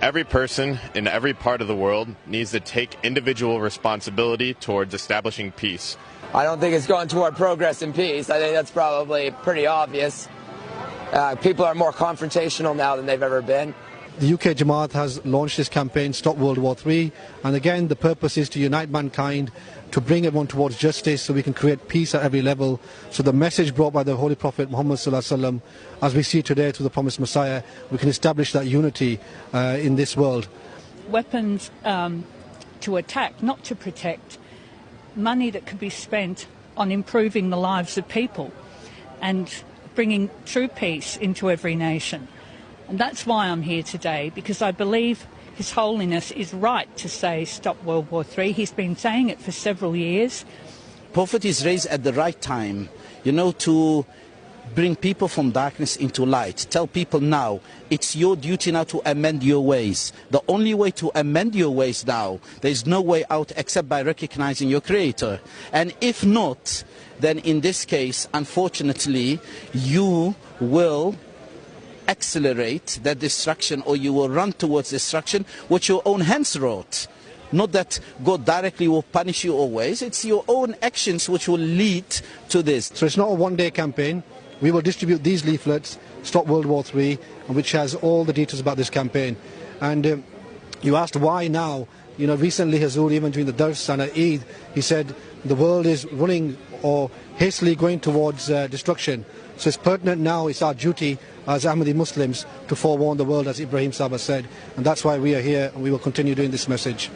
Every person in every part of the world needs to take individual responsibility towards establishing peace. I don't think it's going toward progress and peace. I think that's probably pretty obvious. People are more confrontational now than they've ever been. The UK Jamaat has launched this campaign, Stop World War 3, and again the purpose is to unite mankind, to bring everyone towards justice so we can create peace at every level. So the message brought by the Holy Prophet Muhammad Sallallahu Alaihi Wasallam, as we see today through the promised Messiah, we can establish that unity in this world. Weapons to attack, not to protect. Money that could be spent on improving the lives of people and bringing true peace into every nation. And that's why I'm here today, because I believe His Holiness is right to say stop World War 3. He's been saying it for several years. Prophet is raised at the right time, to bring people from darkness into light. Tell people now, it's your duty now to amend your ways. The only way to amend your ways now, there is no way out except by recognizing your Creator. And if not, then in this case, unfortunately, you will accelerate that destruction, or you will run towards destruction which your own hands wrought. Not that God directly will punish you always, it's your own actions which will lead to this. So it's not a one-day campaign. We will distribute these leaflets, Stop World War 3, which has all the details about this campaign. And you asked why now. Recently Hazur, even during the Dars and at Eid, he said the world is running or hastily going towards destruction. So it's pertinent now, it's our duty as Ahmadi Muslims to forewarn the world, as Ibrahim Sahib said, and that's why we are here and we will continue doing this message.